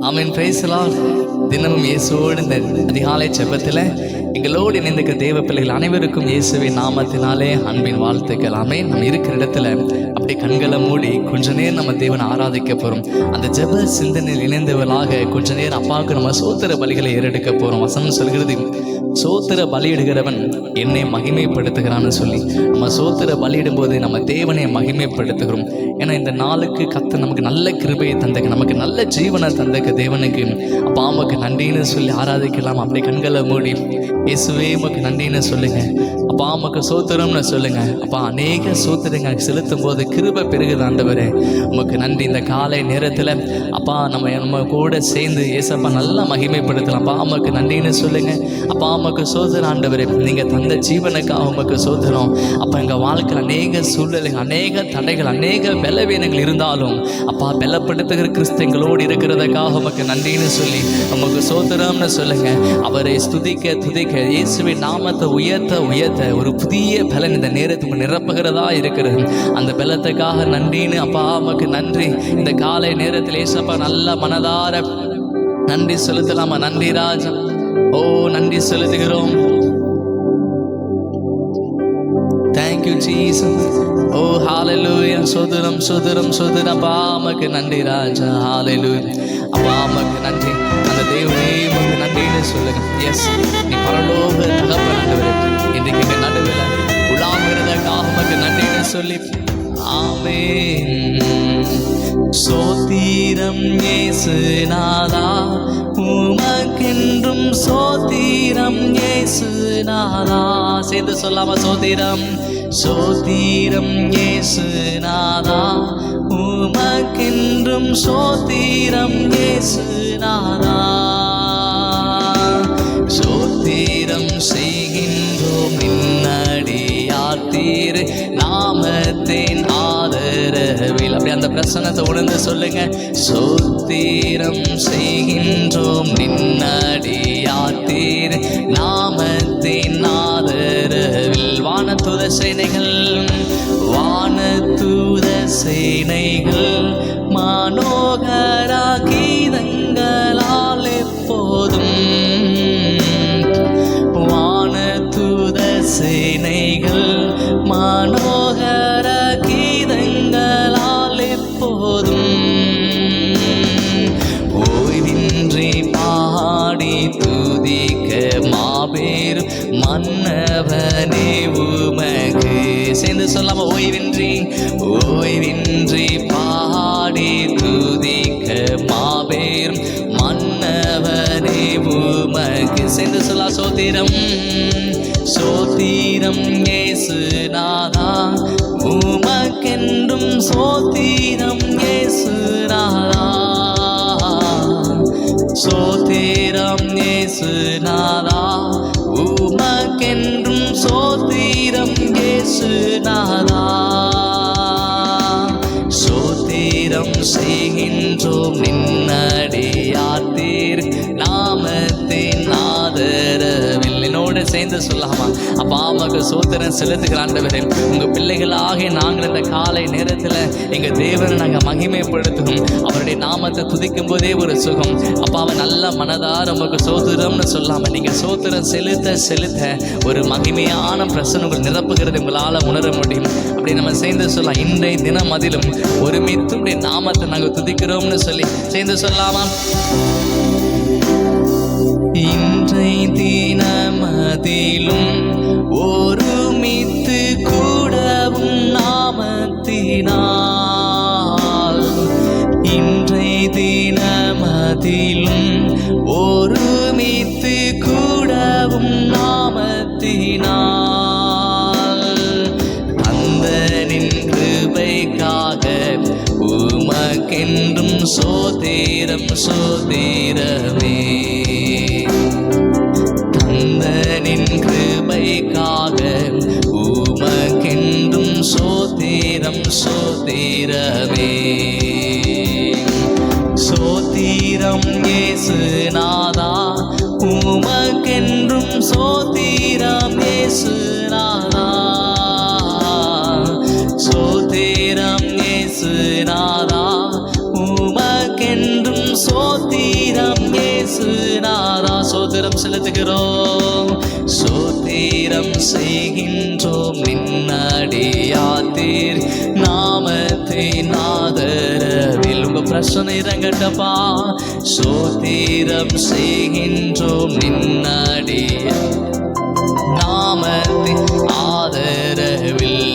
Amen. Praise the Lord. தினமும் இயேசுவோடு இந்த அதிகாலை ஜெபத்தில் எங்களோடு இணைந்திருக்கிற தேவ பிள்ளைகள் அனைவருக்கும் இயேசுவின் நாமத்தினாலே அன்பின் வாழ்த்துக்கள். ஆமென். நம்ம இருக்கிற இடத்துல அப்படி கண்களை மூடி கொஞ்ச நேரம் நம்ம தேவனை ஆராதிக்க போகிறோம். அந்த ஜெப சிந்தனையில் இணைந்தவர்களாக கொஞ்ச நேரம் அப்பாவுக்கு நம்ம சோத்திர பலிகளை ஏறெடுக்க போகிறோம். வசனம் சொல்கிறது, சோத்திர பலியிடுகிறவன் என்னை மகிமைப்படுத்துகிறான்னு சொல்லி நம்ம சோத்திர பலியிடும் போது நம்ம தேவனை மகிமைப்படுத்துகிறோம். ஏன்னா இந்த நாளுக்கு கர்த்தர் நமக்கு நல்ல கிருபையை தந்தக்க, நமக்கு நல்ல ஜீவனை தந்தக்க தேவனுக்கு அப்பா அம்மாக்கு நன்றின்னு சொல்லி ஆராதிக்கலாம். அப்படியே கண்களை மூடி இயேசுவே உமக்கு நன்றின்னு சொல்லுங்க, அப்பா அம்மாக்கு சோத்திரம்னு சொல்லுங்க. அப்பா அநேக சோத்திரங்க செலுத்தும் போது கிருபை பெருகுது ஆண்டவரே, உமக்கு நன்றி. இந்த காலை நேரத்தில் அப்பா நம்ம கூட சேர்ந்து ஏசப்பா நல்லா மகிமைப்படுத்தலாம். அப்பா அம்மாக்கு நன்றின்னு சொல்லுங்க. அப்பா அம்மாக்கு சோதரம் ஆண்டவரே, நீங்கள் தந்த ஜீவனுக்காக உமக்கு சோதரம். அப்போ எங்கள் வாழ்க்கையில் அநேக சூழ்நிலைகள், அநேக தடைகள், அநேக பலவீனங்கள் இருந்தாலும் அப்பா பலப்படுத்துகிற கிறிஸ்தங்களோடு இருக்கிறதுக்காக உமக்கு நன்றின்னு சொல்லி உமக்கு சோதரம்னு சொல்லுங்க. அவரை துதிக்க துதிக்க இயேசுவின் நாமத்தை உயர்த்த உயர்த்த ஒரு புதிய பலன் இந்த நேரத்துக்கு நிரப்புகிறதா இருக்கிறது. அந்த பலத்துக்காக நன்றின்னு அப்பா உமக்கு நன்றி. இந்த காலை நேரத்தில் ஏசப்பா நல்ல மனதார நன்றி செலுத்தலாமா? நன்றி ராஜா. ஓ நன்றி செலுத்துகிறோம். Thank you Jesus. Oh hallelujah. சோதரம் சோதரம் சோதரம். அப்பா உமக்கு நன்றி ராஜா. hallelujah. அப்பா உமக்கு நன்றி. அந்த தேவனே உமக்கு நன்றின்னு சொல்லுங்க. எஸ், நீ பரலோக தகப்பன் ஆண்டவரே, இன்றைக்கு எங்கள் நடுவில் உலாவுகிறதுக்காக உமக்கு நன்றின்னு சொல்லி ஆமென். சோத்திரம் இயேசுநாதா, உமக்கென்றும் சோத்திரம் இயேசுநாதா. சேர்ந்து சொல்லாம சோத்திரம் சோத்திரம் இயேசுநாதா, உமக்கென்றும் சோத்திரம் இயேசுநாதா. சோத்திரம் செய்கின்றோம் நின்னடியார் தீர் நாமத்தின் ஆதரவில். அப்படி அந்த பிரசன்னத்தை உணர்ந்து சொல்லுங்க. சோத்திரம் செய்கின்றோம் நின்னடியார் தீர் நாமத்தின் ஆதரவில். வானதூத சேனைகள் வானதூத சேனைகள் மனோகர கீதங்களால் எப்போதும் வானதூத சேனைகள் மனோகர கீதங்களால் எப்போதும் ஓய்வின்றி பாடி துதிக்க மாபெரும் மன்னவனே உமக்கு. சேர்ந்து சொல்லாம ஓய்வின்றி ஓய்வின்றி பாடி துதிக்க மாபெரும் மன்னவனே உமக்கு. சேர்ந்து சொல்லா சோத்திரம் சோத்திரம் இயேசுநாதா, உமக்கென்றும் சோத்திரம் இயேசுநாதா. சோத்திரம் இயேசுநாதா, உமக்கென்றும் சோத்திரம் இயேசுநாதா. சோத்திரம் செய்கின்றோம் நின்னடியார் தீர் நாமத்தின் ஆதரவில். என்னோடு சேர்ந்து சொல்லாமா? அப்பா அம்மாக்கு சோத்திரம் செலுத்துகிற ஆண்டவரே, உங்கள் பிள்ளைகளாக நாங்கள் இந்த காலை நேரத்தில் எங்கள் தேவனை நாங்கள் மகிமைப்படுத்துவோம். அவருடைய நாமத்தை துதிக்கும் போதே ஒரு சுகம். அப்பாவை நல்ல மனதார உமக்கு சோத்திரம்னு சொல்லாமல் நீங்கள் சோத்திரம் செலுத்த செலுத்த ஒரு மகிமையான பிரசனங்கள் நிரப்புகிறது உங்களால் உணர முடியும். அப்படி நம்ம சேர்ந்து சொல்லலாம். இன்றைய தினம் அதிலும் ஒருமித்து நாமத்தை நாங்கள் துதிக்கிறோம்னு சொல்லி சேர்ந்து சொல்லாமா? இன்றைய தினமதிலும் ஒருமித்து கூடவும் நாமத்தினால். இன்றைய தினமதிலும் ஒருமித்து கூடவும் நாமத்தினால். அந்த நின் கிருபைக்காக உமக்கென்றும் சோத்திரம் சோத்திரமே. தந்தனின் கிருபைக்காக உமக்கென்றும் சோத்திரம் சோத்திரமே. சோத்திரம் இயேசுநாதா, உமக்கென்றும் சோத்திரம் இயேசுநாதா. சோத்திரம் இயேசுநாதா, உமக்கென்றும் சோத்திரம் இயேசுநாதா. சோத்திரம் செலுத்துகிறோம், சோத்திரம் செய்கின்றோம் நின்னடியாத்தீர் நாமத்தின் ஆதரவில். உங்க பிரச்சனை இறங்கட்டப்பா. சோத்திரம் செய்கின்றோம் நின்னடிய நாமத்தின் ஆதரவில்.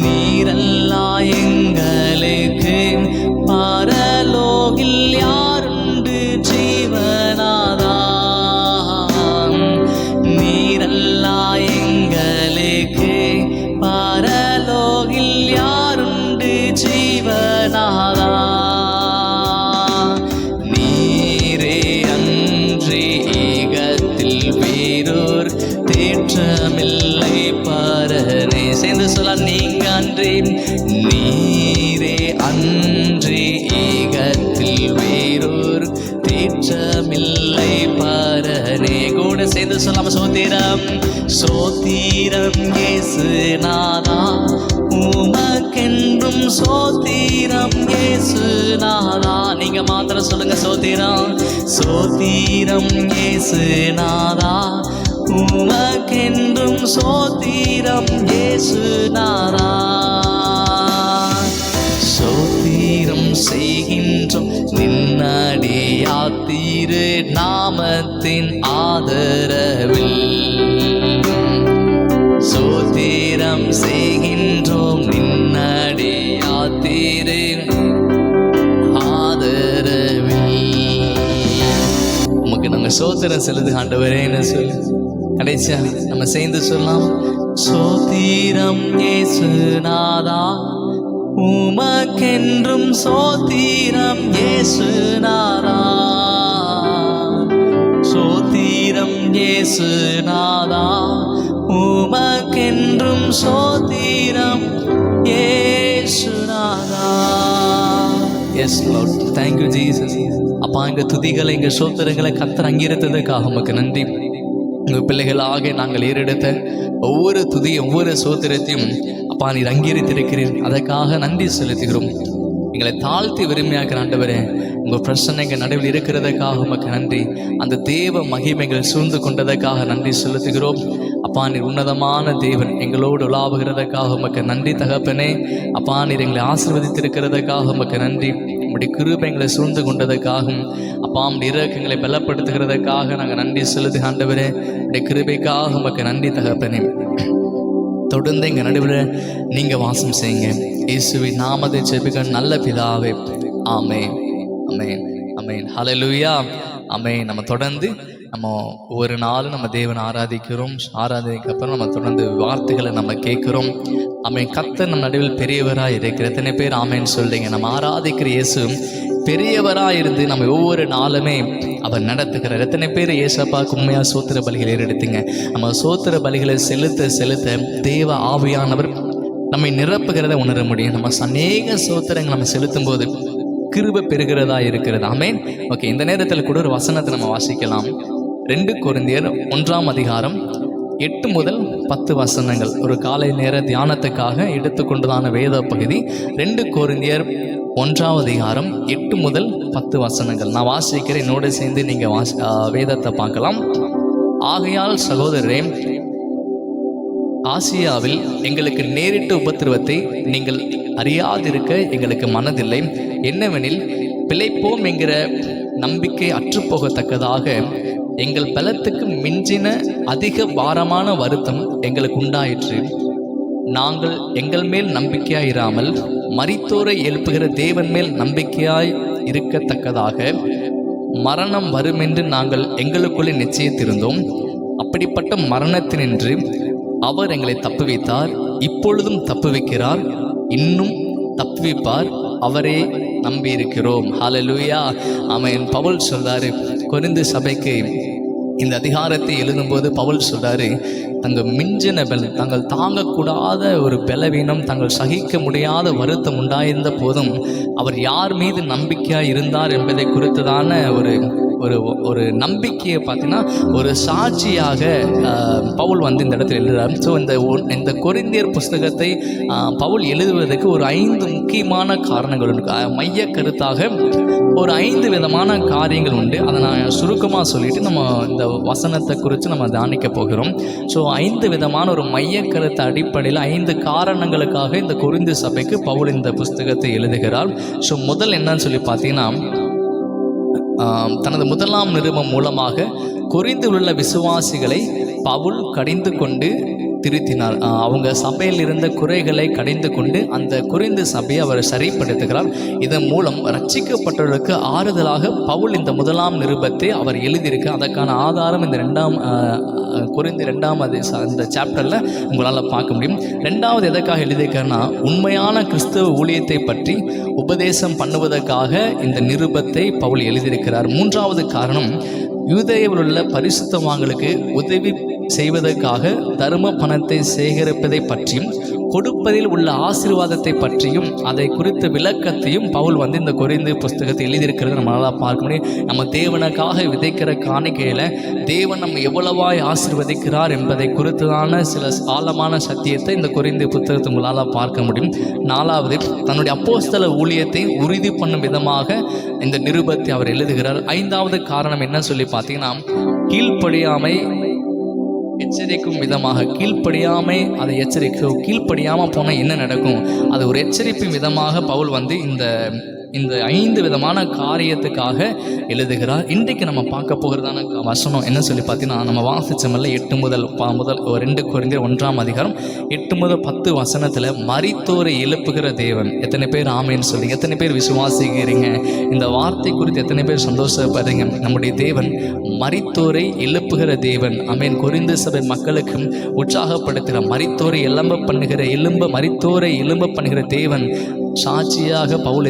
நீரல்லா எங்களுக்கு பரலோகில் யாருண்டு ஜீவனாதா. நீரல்லா எங்களுக்கு பரலோகில் யாருண்டு ஜீவனாதா. நீரே அன்றி ஈகத்தில் வேறோர் தேற்றமில்லை பரனே. சேர்ந்து சொல்ல, நீங்க அன்றி, நீரே அன்றி ஈகத்தில் வேறோர் தேற்றமில்லை பரனே. கூட சேர்ந்து சொல்லாம, சோத்திரம் சோத்திரம் இயேசுநாதா. உமக்கென்றும் சோத்திரம் இயேசுநாதா. நீங்க மாத்திரம் சொல்லுங்க, சோத்திரம் சோத்திரம் இயேசுநாதா. உமக்கென்றும் சோத்திரம் இயேசுநாதா. சோத்திரம் செய்கின்றோம் நின்னடியாத்தீர் நாமத்தின் ஆதரவில். சோத்திரம் செய்கின்றோம் நின்னடியாத்தீர் ஆதரவில். உமக்கு நாங்கள் சோத்திரம் செலுத்து ஆண்டவரேன்னு சொல்லி கடைசியா நம்ம சேர்ந்து சொல்லலாம், சோத்திரம் இயேசுநாதா. உமக்கென்றும் சோத்திரம் இயேசுநாதா. சோத்திரம் இயேசுநாதா. உமக்கென்றும் சோத்திரம் இயேசுநாதா. Yes Lord, thank you Jesus. அப்பா, எங்க துதிகளை எங்க சோத்திரங்களை கர்த்தர் அங்கீகரித்ததற்காக உமக்கு நன்றி. உங்கள் பிள்ளைகளாக நாங்கள் ஏறெடுத்த ஒவ்வொரு துதி ஒவ்வொரு சோத்திரத்தையும் அப்பா நீர் அங்கீகரித்திருக்கிறீர். அதற்காக நன்றி செலுத்துகிறோம். எங்களை தாழ்த்தி விரும்பியாக்கிற ஆண்டவரே, உங்கள் பிரச்சனை எங்கள் நடுவில் இருக்கிறதுக்காக உமக்கு நன்றி. அந்த தேவ மகிமைகள் சூழ்ந்து கொண்டதற்காக நன்றி செலுத்துகிறோம். அப்பா நீர் உன்னதமான தேவன், எங்களோடு உலாவுகிறதுக்காக உமக்கு நன்றி தகப்பனே. அப்பா நீர் எங்களை ஆசீர்வதித்திருக்கிறதுக்காக உமக்கு நன்றி. உங்களுடைய கிருபை எங்களை சூழ்ந்து கொண்டதுக்காகவும் அப்பா உம்முடைய இரக்கங்களை பலப்படுத்துகிறதுக்காக நாங்கள் நன்றி செலுத்து ஆண்டவரே. உடைய கிருபைக்காக உமக்கு நன்றி தகப்பனே. தொடர்ந்து எங்கள் நடுவில் நீங்கள் வாசம் செய்யுங்க. இயேசுவின் நாமத்தை ஜெபிக்க நல்ல பிதாவே, ஆமென் ஆமென் ஆமென். ஹல்லேலூயா ஆமென். நம்ம தொடர்ந்து நம்ம ஒவ்வொரு நாளும் நம்ம தேவனை ஆராதிக்கிறோம். ஆராதனைக்கு அப்புறம் நம்ம தொடர்ந்து வார்த்தைகளை நம்ம கேட்குறோம். ஆமென். கர்த்தர் நம்ம நடுவில் பெரியவராக இருக்கிற எத்தனை பேர் ஆமென்னு சொல்றீங்க? நம்ம ஆராதிக்கிற இயேசு பெரியவராக இருந்து நம்ம ஒவ்வொரு நாளுமே அவர் நடத்துகிறார். எத்தனை பேர் இயேசப்பாவுக்கு உண்மையாக சோத்திர பலிகளை ஏறெடுத்தீங்க? நம்ம சோத்திர பலிகளை செலுத்த செலுத்த தேவ ஆவியானவர் நம்மை நிரப்புகிறத உணர முடியும். நம்ம அநேக சோத்திரங்கள் நம்ம செலுத்தும் போது கிருபை பெறுகிறதா இருக்கிறது. ஆமென். ஓகே, இந்த நேரத்தில் கூட ஒரு வசனத்தை நம்ம வாசிக்கலாம். 2 கொரிந்தியர் 1ஆம் அதிகாரம் 8 முதல் 10 வசனங்கள். ஒரு காலை நேர தியானத்துக்காக எடுத்துக்கொண்டதான வேத பகுதி 2 கொரிந்தியர் 1ஆம் அதிகாரம் 8 முதல் 10 வசனங்கள். நான் வாசிக்கிறேன், என்னோட சேர்ந்து நீங்கள் வேதத்தை பார்க்கலாம். ஆகையால் சகோதரரே, ஆசியாவில் எங்களுக்கு நேரிட்ட உபத்திரவத்தை நீங்கள் அறியாதிருக்க எங்களுக்கு மனதில்லை. என்னவெனில், பிழைப்போம் என்கிற நம்பிக்கை அற்றுப்போகத்தக்கதாக எங்கள் பலத்துக்கு மிஞ்சின அதிக பாரமான வருத்தம் எங்களுக்கு உண்டாயிற்று. நாங்கள் எங்கள் மேல் நம்பிக்கையாயிராமல் மரித்தோரை எழுப்புகிற தேவன் மேல் நம்பிக்கையாய் இருக்கத்தக்கதாக மரணம் வரும் என்று நாங்கள் எங்களுக்குள்ளே நிச்சயித்திருந்தோம். அப்படிப்பட்ட மரணத்தினின்று அவர் எங்களை தப்புவித்தார், இப்பொழுதும் தப்புவிக்கிறார், இன்னும் தப்புவிப்பார். அவரே நம்பியிருக்கிறோம். ஹல்லேலூயா ஆமென். பவுல் சொல்றாரு கொரிந்து சபைக்கு இந்த அதிகாரத்தை எழுதும்போது பவுல் சொல்றாரு, தங்கள் மிஞ்சின தங்கள் தாங்கக்கூடாத ஒரு பலவீனம், தங்கள் சகிக்க முடியாத வருத்தம் உண்டாயிருந்த போதும் அவர் யார் மீது நம்பிக்கையாக இருந்தார் என்பதை குறித்ததான ஒரு ஒரு ஒரு நம்பிக்கையை பார்த்தீங்கன்னா ஒரு சாட்சியாக பவுல் வந்து இந்த இடத்துல எழுதுகிறார். ஸோ இந்த கொரிந்தியர் புஸ்தகத்தை பவுல் எழுதுவதற்கு ஒரு 5 முக்கியமான காரணங்கள் உண்டு. மைய கருத்தாக ஒரு 5 விதமான காரியங்கள் உண்டு. அதை நான் சுருக்கமாக சொல்லிட்டு நம்ம இந்த வசனத்தை குறித்து நம்ம தியானிக்க போகிறோம். ஸோ 5 விதமான ஒரு மைய கருத்து அடிப்படையில் 5 காரணங்களுக்காக இந்த கொரிந்து சபைக்கு பவுல் இந்த புஸ்தகத்தை எழுதுகிறார். ஸோ முதல் என்னன்னு சொல்லி பார்த்தீங்கன்னா, தனது முதலாம் நிருபம் மூலமாக கொரிந்தில் உள்ள விசுவாசிகளை பவுல் கடிந்து கொண்டு திருத்தினார். அவங்க சபையில் இருந்த குறைகளை கடிந்து கொண்டு அந்த கொரிந்து சபையை அவர் சரிப்படுத்துகிறார். இதன் மூலம் ரட்சிக்கப்பட்டவர்களுக்கு ஆறுதலாக பவுல் இந்த முதலாம் நிருபத்தை அவர் எழுதியிருக்கு. அதற்கான ஆதாரம் இந்த கொரிந்து 2ஆம் இந்த சாப்டரில் உங்களால் பார்க்க முடியும். 2வது எதற்காக எழுதியிருக்காருன்னா, உண்மையான கிறிஸ்தவ ஊழியத்தை பற்றி உபதேசம் பண்ணுவதற்காக இந்த நிருபத்தை பவுல் எழுதியிருக்கிறார். 3வது காரணம், யூதேயாவில் உள்ள பரிசுத்தவான்களுக்கு உதவி செய்வதற்காக தர்ம பணத்தை சேகரிப்பதை பற்றியும் கொடுப்பதில் உள்ள ஆசீர்வாதத்தை பற்றியும் அதை குறித்த விளக்கத்தையும் பவுல் வந்து இந்த கொரிந்து புஸ்தகத்தை எழுதியிருக்கிறது நம்மளால் பார்க்க முடியும். நம்ம தேவனுக்காக விதைக்கிற காணிக்கையில் தேவன் நம்ம எவ்வளவாய் ஆசீர்வதிக்கிறார் என்பதை குறித்ததான சில ஆழமான சத்தியத்தை இந்த கொரிந்து புத்தகத்தை உங்களால் பார்க்க முடியும். 4வது, தன்னுடைய அப்போஸ்தல ஊழியத்தை உறுதி பண்ணும் விதமாக இந்த நிருபத்தை அவர் எழுதுகிறார். 5வது காரணம் என்ன சொல்லி பார்த்தீங்கன்னா, கீழ்ப்படியாமை எச்சரிக்கும் விதமாக, கீழ்ப்படியாமை அதை கீழ்ப்படியாமல் போனால் என்ன நடக்கும், அது ஒரு எச்சரிப்பின் விதமாக பவுல் வந்து இந்த 5 விதமான காரியத்துக்காக எழுதுகிறார். இன்றைக்கு நம்ம பார்க்க போகிறதான வசனம் என்ன சொல்லி பார்த்தீங்கன்னா, நம்ம வாசிச்சமில்ல 8 முதல் 2 கொரிந்தியர் 1ஆம் அதிகாரம் 8 முதல் 10 வசனத்தில் மரித்தோரை எழுப்புகிற தேவன். எத்தனை பேர் ஆமேன்னு சொல்றீங்க? எத்தனை பேர் விசுவாசிக்கிறீங்க? இந்த வார்த்தை குறித்து எத்தனை பேர் சந்தோஷப்படுறீங்க? நம்முடைய தேவன் மரித்தோரை எழுப்புகிற தேவன். ஆமேன். கொரிந்து சபை மக்களுக்கு உற்சாகப்படுத்துகிற, மரித்தோரை மரித்தோரை எழும்ப பண்ணுகிற தேவன் சாட்சியாக பவுல்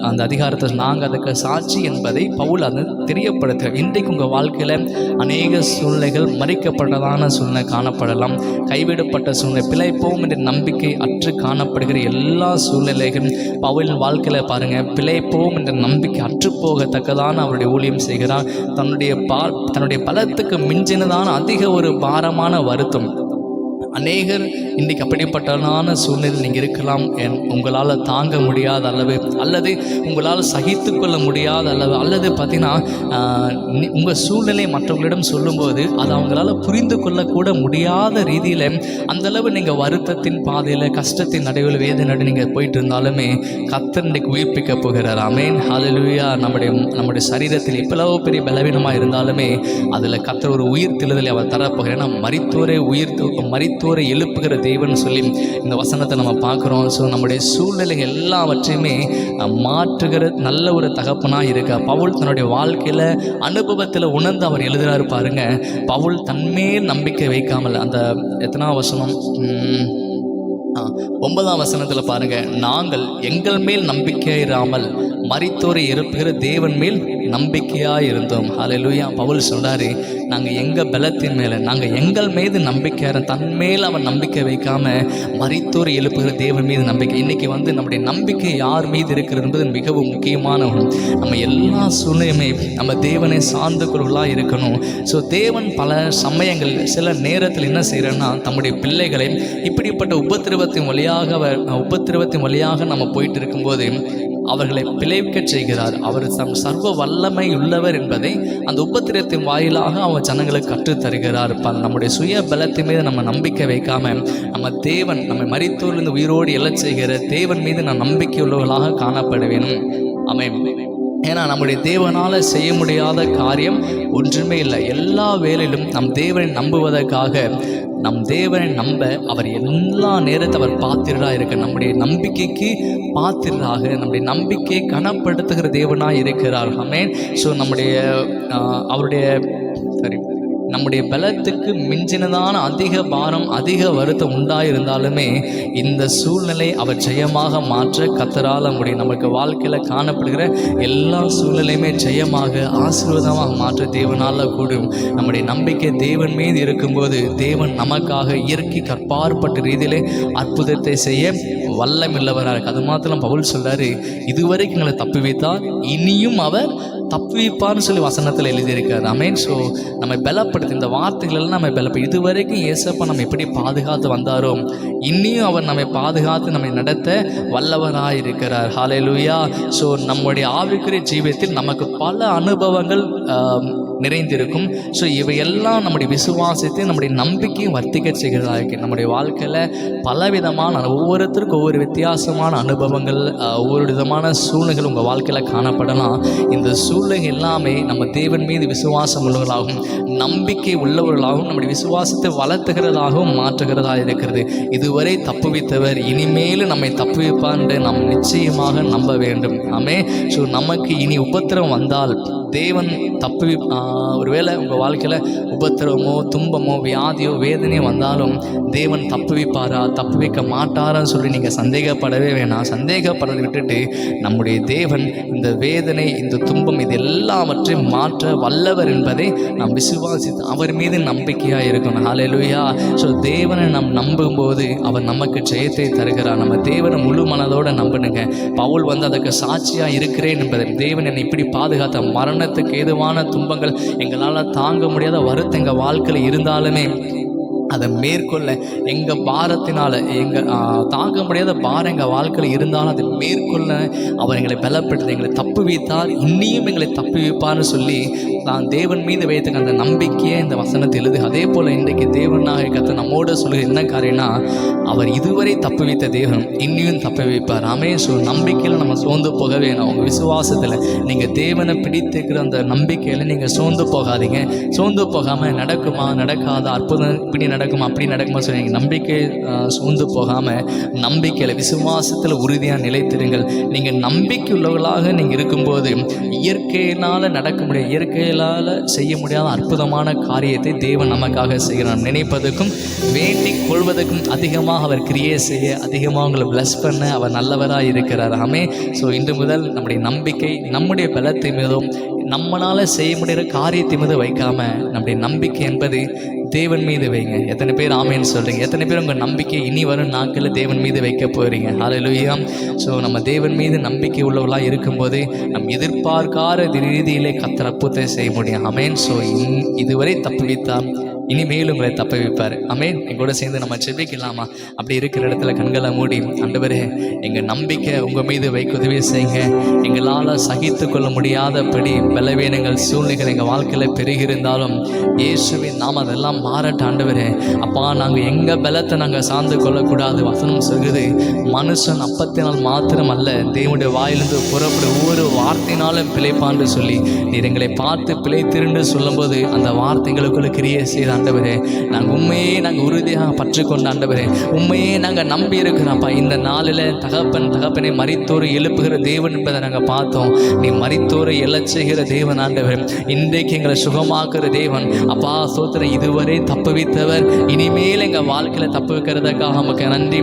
அந்த அதிகாரத்தை நாங்கள் அதுக்கு சாட்சி என்பதை பவுல் அதை தெரியப்படுத்துகிறார். இன்றைக்கு உங்கள் வாழ்க்கையில் அநேக சூழ்நிலைகள் மறிக்கப்பட்டதான சூழ்நிலை காணப்படலாம், கைவிடப்பட்ட சூழ்நிலை, பிழைப்போம் என்ற நம்பிக்கை அற்று காணப்படுகிற எல்லா சூழ்நிலைகளும் பவுலின் வாழ்க்கையில் பாருங்கள், பிழைப்போம் என்ற நம்பிக்கை அற்றுப்போகத்தக்கதான அவருடைய ஊழியம் செய்கிறார். தன்னுடைய பலத்துக்கு மிஞ்சினதான அதிக ஒரு பாரமான வருத்தம். அநேகர் இன்றைக்கு அப்படிப்பட்டதான சூழ்நிலை நீங்கள் இருக்கலாம். உங்களால் தாங்க முடியாத அளவு, அல்லது உங்களால் சகித்து கொள்ள முடியாத அளவு, அல்லது பார்த்தீங்கன்னா உங்கள் சூழ்நிலை மற்றவர்களிடம் சொல்லும்போது அது அவங்களால புரிந்து கொள்ளக்கூட முடியாத ரீதியில் அந்தளவு நீங்கள் வருத்தத்தின் பாதையில், கஷ்டத்தின் நடுவில், வேதனை நீங்கள் போயிட்டு இருந்தாலுமே கர்த்தர் இன்றைக்கு உயிர்ப்பிக்க போகிறார். ஆமென். ஹல்லேலூயா. நம்முடைய சரீரத்தில் எவ்வளவு பெரிய பலவீனமாக இருந்தாலுமே அதில் கர்த்தர் ஒரு உயிர் தெழுதலை அவர் தரப்போகிறார். ஏன்னா மரித்தோரை எழுப்புகிற தேவன் சொல்லி இந்த வசனத்தை நம்ம பார்க்குறோம். ஸோ நம்முடைய சூழ்நிலைகள் எல்லாவற்றையுமே மாற்றுகிற நல்ல ஒரு தகப்பனாக இருக்க பவுல் தன்னுடைய வாழ்க்கையில் அனுபவத்தில் உணர்ந்து அவர் எழுதுகிறாரு. பாருங்க, பவுல் தன்மேல் நம்பிக்கை வைக்காமல், அந்த எத்தனாம் வசனம், 9ஆம் வசனத்தில் பாருங்க, நாங்கள் எங்கள் மேல் நம்பிக்கையிராமல் மரித்தோரை எழுப்புகிற தேவன் மேல் நம்பிக்கையாக இருந்தோம். ஹல்லேலூயா. பவுல் சொல்றாரு, நாங்கள் எங்கள் பலத்தின் மேலே, நாங்கள் எங்கள் மீது நம்பிக்கை, தன்மேல் அவன் நம்பிக்கை வைக்காமல் மரித்தோரை எழுப்புகிற தேவன் மீது நம்பிக்கை. இன்றைக்கி வந்து நம்முடைய நம்பிக்கை யார் மீது இருக்கிறது என்பது மிகவும் முக்கியமான ஒன்று. நம்ம எல்லா சூழ்நிலையுமே நம்ம தேவனை சார்ந்த கொள்வர்களாக இருக்கணும். ஸோ தேவன் பல சமயங்கள் சில நேரத்தில் என்ன செய்கிறேன்னா, தம்முடைய பிள்ளைகளை இப்படிப்பட்ட உபத்திரவத்தின் வழியாக நம்ம போயிட்டு இருக்கும்போது அவர்களை பிழைக்க செய்கிறார். அவர் சர்வ வல்லமை உள்ளவர் என்பதை அந்த உபத்திரத்தின் வாயிலாக அவர் ஜனங்களுக்கு கற்றுத்தருகிறார். நம்முடைய சுய பலத்தின் மீது நம்ம நம்பிக்கை வைக்காம நம்ம தேவன் நம்மை மரித்தோரிலிருந்து உயிரோடு எழச் செய்கிற தேவன் மீது நான் நம்பிக்கை உள்ளவர்களாக காணப்பட வேணும். ஆமென். ஏன்னா நம்முடைய தேவனால் செய்ய முடியாத காரியம் ஒன்றுமே இல்லை. எல்லா வேலையிலும் நம் தேவனை நம்புவதற்காக, நம் தேவனை நம்ப அவர் எல்லா நேரத்தை அவர் பாத்திரராக இருக்க, நம்முடைய நம்பிக்கைக்கு பாத்திரராக, நம்முடைய நம்பிக்கையை கனப்படுத்துகிற தேவனாக இருக்கிறார். ஆமென். ஸோ நம்முடைய பலத்துக்கு மிஞ்சினதான அதிக பாரம், அதிக வருத்தம் உண்டாயிருந்தாலுமே இந்த சூழ்நிலை அவர் ஜெயமாக மாற்ற கர்த்தரால் முடியும். நமக்கு வாழ்க்கையில் காணப்படுகிற எல்லா சூழ்நிலையுமே ஜெயமாக, ஆசீர்வாதமாக மாற்ற தேவனால் கூடும். நம்முடைய நம்பிக்கை தேவன் மீது இருக்கும்போது தேவன் நமக்காக இயற்கை கற்பாற்பட்ட ரீதியிலே அற்புதத்தை செய்ய வல்லமில்லவராக இருக்கு. அது மாத்திரம் பவுல் சொல்றாரு, இதுவரைக்கும் எங்களை தப்பி வைத்தார், இனியும் அவர் தப்புவிப்பான்னு சொல்லி வசனத்தில் எழுதியிருக்காரு. ஆமென். ஸோ நம்ம பலப்படுத்தி இந்த வார்த்தைகளெல்லாம் நம்ம பலப்படுத்தி இதுவரைக்கும் ஏசப்பா நம்ம எப்படி பாதுகாத்து வந்தாரோ இன்னியும் அவர் நம்மை பாதுகாத்து நம்மை நடத்த வல்லவராக இருக்கிறார். ஹல்லேலூயா. ஸோ நம்முடைய ஆவிக்குரிய ஜீவியத்தில் நமக்கு பல அனுபவங்கள் நிறைந்திருக்கும். ஸோ இவையெல்லாம் நம்முடைய விசுவாசத்தை நம்முடைய நம்பிக்கையும் வர்த்திக்க செய்கிறதா இருக்கு. நம்முடைய வாழ்க்கையில் பலவிதமான ஒவ்வொருத்தருக்கும் ஒவ்வொரு வித்தியாசமான அனுபவங்கள், ஒவ்வொரு விதமான சூழ்நிலைகள் உங்கள் வாழ்க்கையில் காணப்படலாம். இந்த சூழ்நிலை எல்லாமே நம்ம தேவன் மீது விசுவாசம் உள்ளவர்களாகவும் நம்பிக்கை உள்ளவர்களாகவும் நம்முடைய விசுவாசத்தை வளர்த்துகிறதாகவும் மாற்றுகிறதா இருக்கிறது. இதுவரை தப்புவித்தவர் இனிமேலும் நம்மை தப்புவிப்பார் என்று நாம் நிச்சயமாக நம்ப வேண்டும். ஆமே. ஸோ நமக்கு இனி உபத்திரம் வந்தால் தேவன் ஒருவேளை உங்கள் வாழ்க்கையில் உபத்திரமோ துன்பமோ வியாதியோ வேதனையோ வந்தாலும் தேவன் தப்புவிப்பாரா தப்புவிக்க மாட்டாரான்னு சொல்லி நீங்கள் சந்தேகப்படவே வேணாம். சந்தேகப்படுறதை விட்டுட்டு நம்முடைய தேவன் இந்த வேதனை இந்த துன்பம் இது எல்லாவற்றையும் மாற்ற வல்லவர் என்பதை நாம் விசுவாசித்து அவர் மீது நம்பிக்கையாக இருக்கணும். ஹல்லேலூயா. ஸோ தேவனை நாம் நம்பும்போது அவர் நமக்கு ஜெயத்தை தருகிறார். நம்ம தேவனை முழு மனதோடு நம்பணுங்க. பவுல் அதுக்கு சாட்சியாக இருக்கிறேன் என்பதை தேவன் என்னை இப்படி பாதுகாத்த மரணத்துக்கு ஏதுவான துன்பங்கள் எங்களால் தாங்க முடியாத வருத்தம் எங்கள் வாழ்க்கையில் இருந்தாலுமே அதை மேற்கொள்ள எங்கள் பாரத்தினால் தாங்க முடியாத பாரம் எங்கள் வாழ்க்கையில் இருந்தாலும் அதை மேற்கொள்ள அவர் எங்களை பலப்படுத்தி எங்களை தப்பு வைத்தார், இன்னியும் எங்களை தப்பு வைப்பார்னு சொல்லி நான் தேவன் மீது வைத்துக்க அந்த நம்பிக்கையை இந்த வசனத்தை எழுது. அதே போல் இன்றைக்கு தேவனாக கத்த நம்மோட சொல்லுகிற என்ன காரியம்னா அவர் இதுவரை தப்பு வைத்த தேவன் இன்னியும் தப்பு வைப்பார். ஆமே. ஸோ நம்பிக்கையில் நம்ம சோர்ந்து போக வேணும். உங்கள் விசுவாசத்தில் நீங்கள் தேவனை பிடித்துக்கிற அந்த நம்பிக்கையில் நீங்கள் சோர்ந்து போகாதீங்க. சோர்ந்து போகாமல் நடக்குமா நடக்காத அற்புதம் இப்படி நடக்குமா அப்படி நடக்குமா சொல்லி நீங்கள் நம்பிக்கை சோர்ந்து போகாமல் நம்பிக்கையில் விசுவாசத்தில் உறுதியாக நிலைத்திருங்கள். நீங்கள் நம்பிக்கை உள்ளவர்களாக நீங்கள் இருக்கும்போது இயற்கையினால் நடக்க முடியாது, இயற்கையினால் செய்ய முடியாத அற்புதமான காரியத்தை தேவன் நமக்காக செய்கிறார். நினைப்பதற்கும் வேண்டிக் கொள்வதற்கும் அதிகமாக அவர் கிரியை செய்ய அதிகமாக உங்களை பிளஸ் பண்ண அவர் நல்லவராக இருக்கிறார். ஆமே. ஸோ இன்று முதல் நம்முடைய நம்பிக்கை நம்முடைய பலத்தை மீதும் நம்மளால் செய்ய முடிகிற காரியத்தை மீது வைக்காமல் நம்முடைய நம்பிக்கை என்பது தேவன் மீது வைங்க. எத்தனை பேர் ஆமேன்னு சொல்கிறீங்க? எத்தனை பேர் உங்கள் நம்பிக்கை இனி வரும் நாட்களில் தேவன் மீது வைக்க போகிறீங்க? ஹல்லேலூயா. ஸோ நம்ம தேவன் மீது நம்பிக்கை உள்ளவர்களாக இருக்கும்போது நம் எதிர்பார்க்காத ரீதியிலே கர்த்தர் அற்புதத்தை செய்ய முடியும். ஆமேன். ஸோ இதுவரை தப்பு வைத்தால் இனிமேலும் உங்களை தப்ப வைப்பார். ஆமென். எங்கூட சேர்ந்து நம்ம ஜெபிக்கலாமா? அப்படி இருக்கிற இடத்துல கண்களை மூடி, ஆண்டவரே எங்கள் நம்பிக்கை உங்கள் மீது வைக்க உதவி செய்யுங்க. எங்களால் சகித்து கொள்ள முடியாதபடி பலவீனங்கள் சூழ்நிலைகள் எங்கள் வாழ்க்கையில் பெருகிருந்தாலும் இயேசுவின் நாம் அதெல்லாம் மாறட்ட. ஆண்டவரே அப்பா, நாங்கள் எங்கள் பலத்தை நாங்கள் சார்ந்து கொள்ளக்கூடாது. வசனம் சொல்கிறது, மனுஷன் அப்பத்தினால் மாத்திரம் அல்ல தேவனுடைய வாயிலிருந்து புறப்படும் ஒவ்வொரு வார்த்தையினாலும் பிழைப்பான்னு சொல்லி நீர் எங்களை பார்த்து பிழைத்திருந்து சொல்லும்போது அந்த வார்த்தைகளுக்குள்ள கிரியை செய்த ஆண்டவரே, நாங்கள் உண்மையே நாங்கள் உறுதியாக பற்றுக்கொண்ட ஆண்டவரே, உண்மையே நாங்கள் நம்பி இருக்கிறோம்ப்பா. இந்த நாளில் தகப்பனை மரித்தோரை எழுப்புகிற தேவன் என்பதை நாங்கள் பார்த்தோம். நீ மரித்தோரை எழச் செய்கிற தேவன் ஆண்டவர், இன்றைக்கு எங்களை சுகமாக்குற தேவன் அப்பா. ஸ்தோத்திரம். இதுவரை தப்பு வைத்தவர் இனிமேல் எங்கள் வாழ்க்கையில் தப்பு வைக்கிறதுக்காக நமக்கு நன்றி,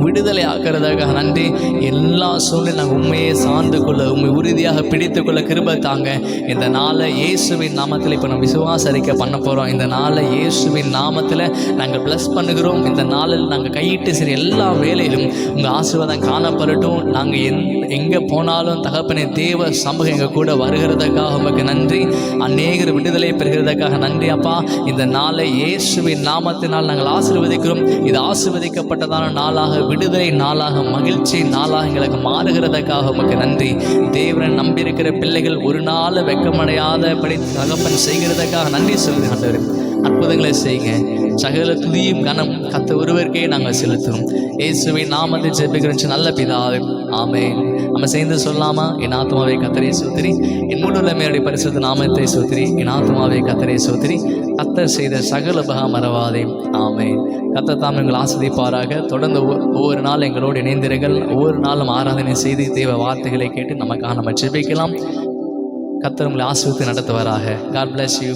விடுதலை ஆக்கிறதாக நன்றி. எல்லா சூழ்நிலை நாங்கள் உண்மையை சார்ந்து கொள்ள உண்மை உறுதியாக பிடித்து கொள்ள கிருபை தாங்க. இந்த நாளை இயேசுவின் நாமத்தில் இப்போ நம்ம விசுவாச அறிக்கை பண்ண போகிறோம். இந்த நாளை இயேசுவின் நாமத்தில் நாங்கள் ப்ளஸ் பண்ணுகிறோம். இந்த நாளில் நாங்கள் கையிட்டு சரி எல்லா வேலையிலும் உங்கள் ஆசீர்வாதம் காணப்படட்டும். நாங்கள் எங்கே போனாலும் தகப்பனே தேவ சமூகம் எங்கள் கூட வருகிறதுக்காக உமக்கு நன்றி. அநேகர் விடுதலை பெறுகிறதுக்காக நன்றி அப்பா. இந்த நாளை இயேசுவின் நாமத்தினால் நாங்கள் ஆசீர்வதிக்கிறோம். இது ஆசீர்வதிக்கப்பட்டதான நாளாக, விடுதலை நாளாக, மகிழ்ச்சி நாளாக எங்களுக்கு மாறுகிறதுக்காக உமக்கு நன்றி. தேவனை நம்பியிருக்கிற பிள்ளைகள் ஒரு நாள் வெட்கமடையாதபடி தகப்பன் செய்கிறதுக்காக நன்றி சொல்லுகின்றனர். அற்புதங்களை செய்யுங்க. சகல துதியும் கனம் கர்த்தர் ஒருவருக்கே நாங்கள் செலுத்துகிறோம். இயேசுவின் நாமத்தை ஜெபிக்கிறோம் நல்ல பிதாவே, ஆமென். நம்ம சேர்ந்து சொல்லாமா? என் ஆத்மாவே கர்த்தரை ஸ்தோத்திரி, என் முழு உள்ளமையுடைய பரிசுத்த நாமத்தை ஸ்தோத்திரி, என் ஆத்மாவே கர்த்தரை ஸ்தோத்திரி, கர்த்தர் செய்த சகல உபகாரம் மறவாதே. ஆமென். கர்த்தர் தாம் எங்கள் ஆசீர்வதிப்பாராக. தொடர்ந்து ஒவ்வொரு நாள் எங்களோடு இணைந்திருங்கள். ஒவ்வொரு நாளும் ஆராதனை செய்து தேவ வார்த்தைகளை கேட்டு நமக்காக நம்ம ஜெபிக்கலாம். கர்த்தர் உங்களை ஆசீர்வதித்து நடத்துவாராக. God bless you.